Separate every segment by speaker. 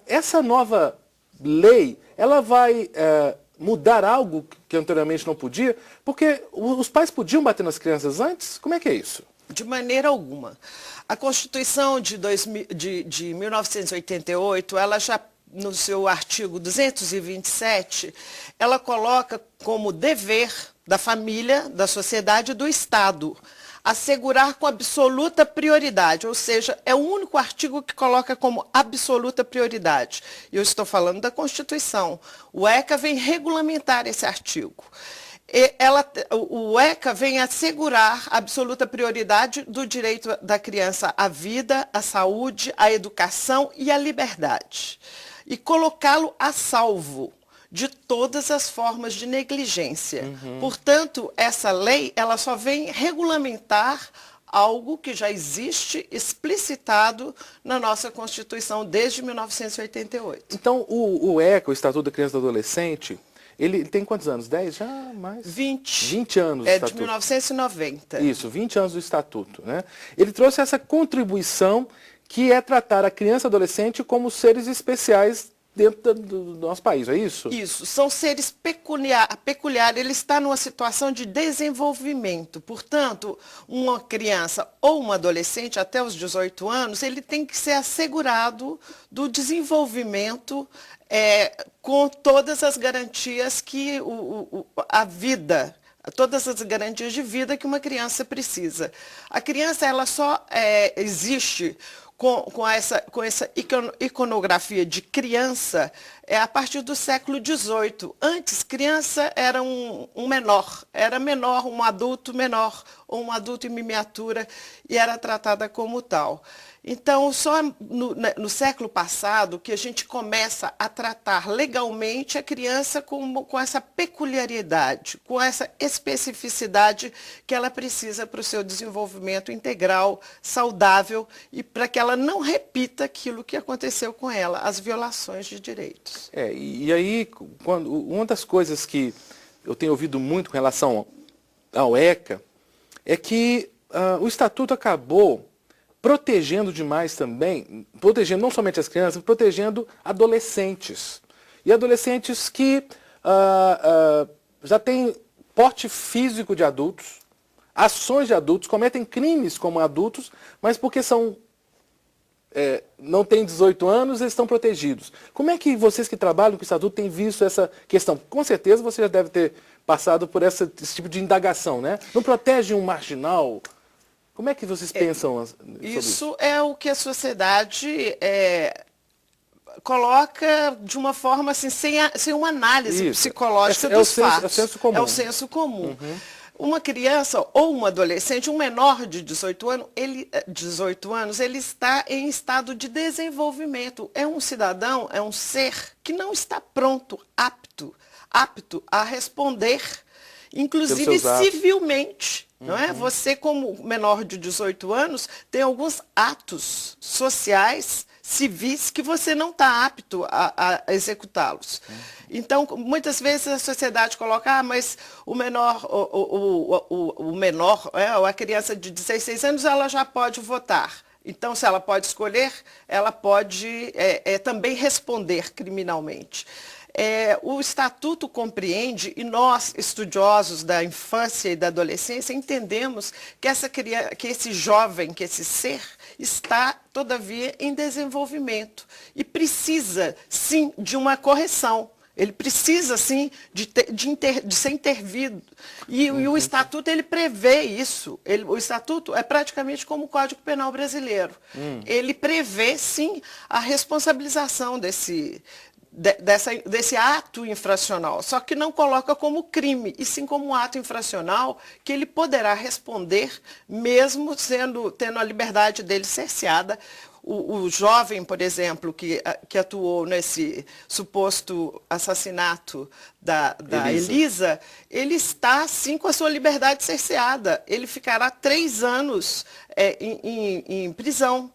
Speaker 1: essa nova lei, ela vai mudar algo que anteriormente não podia? Porque os pais podiam bater nas crianças antes? Como é que é isso?
Speaker 2: De maneira alguma. A Constituição de 1988, ela já, no seu artigo 227, ela coloca como dever da família, da sociedade e do Estado assegurar com absoluta prioridade, ou seja, é o único artigo que coloca como absoluta prioridade. Eu estou falando da Constituição. O ECA vem regulamentar esse artigo. O ECA vem assegurar a absoluta prioridade do direito da criança à vida, à saúde, à educação e à liberdade. E colocá-lo a salvo de todas as formas de negligência. Portanto, essa lei, ela só vem regulamentar algo que já existe explicitado na nossa Constituição desde 1988.
Speaker 1: Então, o ECA, o Estatuto da Criança e do Adolescente, ele tem quantos anos? 10? Já mais?
Speaker 2: 20.
Speaker 1: 20 anos.
Speaker 2: É de 1990.
Speaker 1: Isso, 20 anos do Estatuto, né? Ele trouxe essa contribuição que é tratar a criança e adolescente como seres especiais dentro do nosso país, é isso?
Speaker 2: Isso, são seres peculiares, ele está numa situação de desenvolvimento. Portanto, uma criança ou um adolescente até os 18 anos, ele tem que ser assegurado do desenvolvimento com todas as garantias que a vida, todas as garantias de vida que uma criança precisa. A criança, ela só existe com essa iconografia de criança a partir do século XVIII. Antes, criança era um menor, um adulto menor, ou um adulto em miniatura, e era tratada como tal. Então, só no século passado que a gente começa a tratar legalmente a criança com essa peculiaridade, com essa especificidade que ela precisa para o seu desenvolvimento integral, saudável, e para que ela não repita aquilo que aconteceu com ela, as violações de direitos.
Speaker 1: E aí, uma das coisas que eu tenho ouvido muito com relação ao ECA é que o Estatuto acabou protegendo demais também, protegendo não somente as crianças, mas protegendo adolescentes. E adolescentes que já têm porte físico de adultos, ações de adultos, cometem crimes como adultos, mas porque não têm 18 anos, eles estão protegidos. Como é que vocês que trabalham com o Estatuto têm visto essa questão? Com certeza você já deve ter passado por esse tipo de indagação, né? Não protege um marginal? Como é que vocês pensam sobre isso?
Speaker 2: Isso é o que a sociedade coloca de uma forma assim, sem uma análise psicológica dos fatos.
Speaker 1: É o senso comum.
Speaker 2: É o senso comum. Uma criança ou um adolescente, um menor de 18 anos, ele está em estado de desenvolvimento. É um cidadão, é um ser que não está pronto, apto a responder, inclusive civilmente. Não é? Você, como menor de 18 anos, tem alguns atos sociais, civis, que você não está apto a executá-los. Então, muitas vezes a sociedade coloca, mas o menor, ou a criança de 16 anos, ela já pode votar. Então, se ela pode escolher, ela pode também responder criminalmente. O Estatuto compreende, e nós, estudiosos da infância e da adolescência, entendemos que esse jovem, que esse ser, está, todavia, em desenvolvimento e precisa, sim, de uma correção. Ele precisa, sim, de ser intervido. E o Estatuto, ele prevê isso. O Estatuto é praticamente como o Código Penal brasileiro. Ele prevê, sim, a responsabilização desse ato infracional, só que não coloca como crime, e sim como um ato infracional que ele poderá responder, mesmo tendo a liberdade dele cerceada. O jovem, por exemplo, que atuou nesse suposto assassinato da Elisa, ele está, sim, com a sua liberdade cerceada. Ele ficará 3 anos em prisão.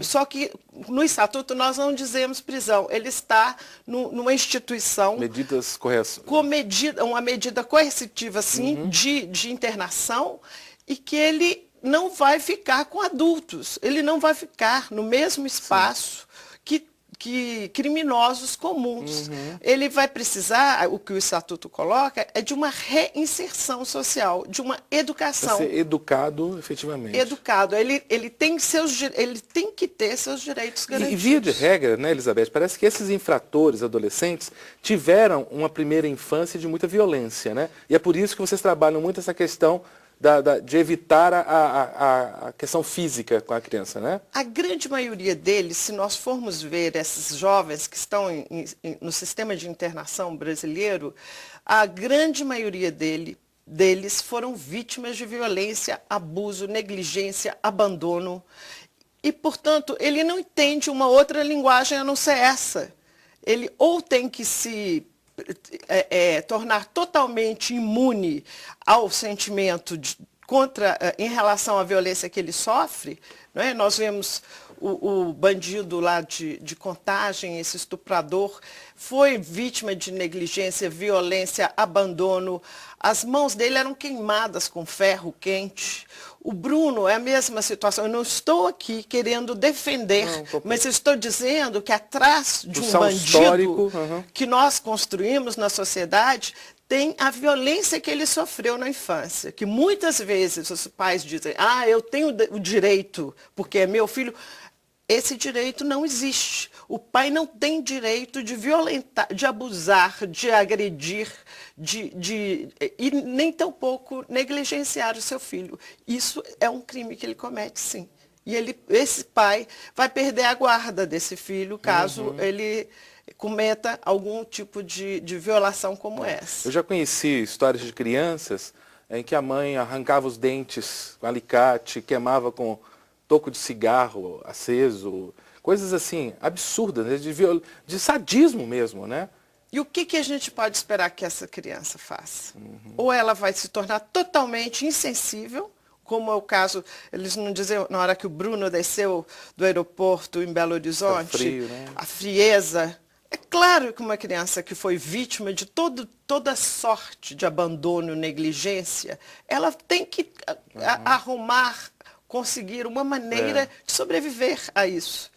Speaker 2: Só que no Estatuto nós não dizemos prisão. Ele está numa instituição...
Speaker 1: Medidas corretas.
Speaker 2: Uma medida coercitiva, sim, de internação, e que ele não vai ficar com adultos, ele não vai ficar no mesmo espaço que que criminosos comuns. Ele vai precisar, o que o Estatuto coloca, é de uma reinserção social, de uma educação.
Speaker 1: Para ser educado, efetivamente.
Speaker 2: Educado. Ele tem que ter seus direitos garantidos.
Speaker 1: E via de regra, né, Elizabeth, parece que esses infratores adolescentes tiveram uma primeira infância de muita violência, né? E é por isso que vocês trabalham muito essa questão de evitar a questão física com a criança, né?
Speaker 2: A grande maioria deles, se nós formos ver esses jovens que estão no sistema de internação brasileiro, a grande maioria deles foram vítimas de violência, abuso, negligência, abandono. E, portanto, ele não entende uma outra linguagem a não ser essa. Ele ou tem que se tornar totalmente imune ao sentimento em relação à violência que ele sofre, não é? Nós vemos o bandido lá de Contagem, esse estuprador, foi vítima de negligência, violência, abandono. As mãos dele eram queimadas com ferro quente. O Bruno é a mesma situação. Eu não estou aqui querendo defender, mas estou dizendo que atrás de um bandido que nós construímos na sociedade, tem a violência que ele sofreu na infância. Que muitas vezes os pais dizem, eu tenho o direito, porque é meu filho. Esse direito não existe. O pai não tem direito de violentar, de abusar, de agredir, e nem tampouco negligenciar o seu filho. Isso é um crime que ele comete, sim. E esse pai vai perder a guarda desse filho caso ele cometa algum tipo de violação como essa.
Speaker 1: Eu já conheci histórias de crianças em que a mãe arrancava os dentes com alicate, queimava com toco de cigarro aceso, coisas assim, absurdas, né? de sadismo mesmo, né?
Speaker 2: E o que a gente pode esperar que essa criança faça? Ou ela vai se tornar totalmente insensível, como é o caso, eles não dizem, na hora que o Bruno desceu do aeroporto em Belo Horizonte,
Speaker 1: frio, né?
Speaker 2: A frieza. É claro que uma criança que foi vítima de toda sorte de abandono, negligência, ela tem que conseguir uma maneira de sobreviver a isso.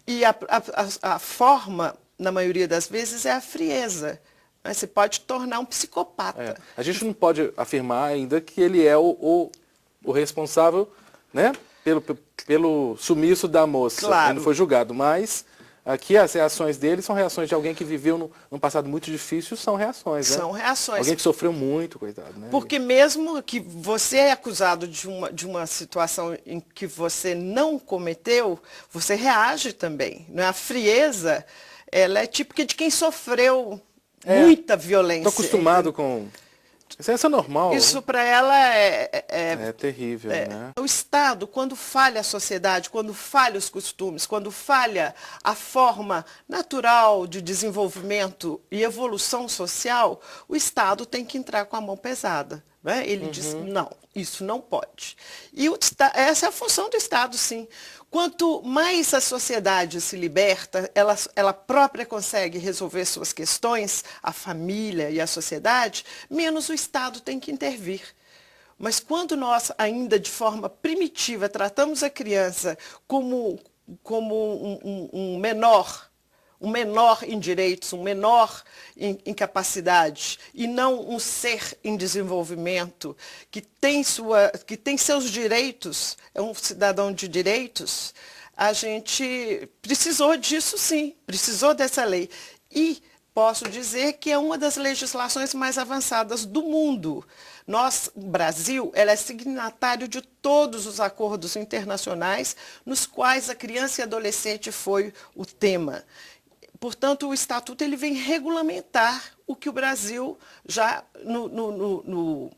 Speaker 2: E a forma, na maioria das vezes, é a frieza. Mas você pode tornar um psicopata.
Speaker 1: A gente não pode afirmar ainda que ele é o responsável, né, pelo sumiço da moça.
Speaker 2: Claro.
Speaker 1: Ele não foi julgado, mas aqui as reações dele são reações de alguém que viveu num passado muito difícil, são reações, né?
Speaker 2: São reações.
Speaker 1: Alguém que sofreu muito, coitado, né?
Speaker 2: Porque mesmo que você é acusado de uma situação em que você não cometeu, você reage também. Não é? A frieza, ela é típica de quem sofreu muita violência.
Speaker 1: Estou acostumado com... Isso é normal.
Speaker 2: Isso para ela
Speaker 1: é terrível, né?
Speaker 2: O Estado, quando falha a sociedade, quando falha os costumes, quando falha a forma natural de desenvolvimento e evolução social, o Estado tem que entrar com a mão pesada. Né? Ele diz, não, isso não pode. E essa é a função do Estado, sim. Quanto mais a sociedade se liberta, ela própria consegue resolver suas questões, a família e a sociedade, menos o Estado tem que intervir. Mas quando nós, ainda de forma primitiva, tratamos a criança como um menor em direitos, um menor em capacidade, e não um ser em desenvolvimento, que tem seus direitos, é um cidadão de direitos, a gente precisou disso sim, precisou dessa lei. E posso dizer que é uma das legislações mais avançadas do mundo. O Brasil, ela é signatário de todos os acordos internacionais nos quais a criança e adolescente foi o tema. Portanto, o Estatuto ele vem regulamentar o que o Brasil já no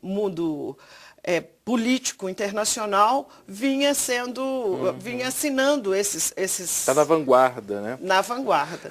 Speaker 2: mundo político internacional vinha assinando esses...
Speaker 1: Está na vanguarda, né?
Speaker 2: Na vanguarda.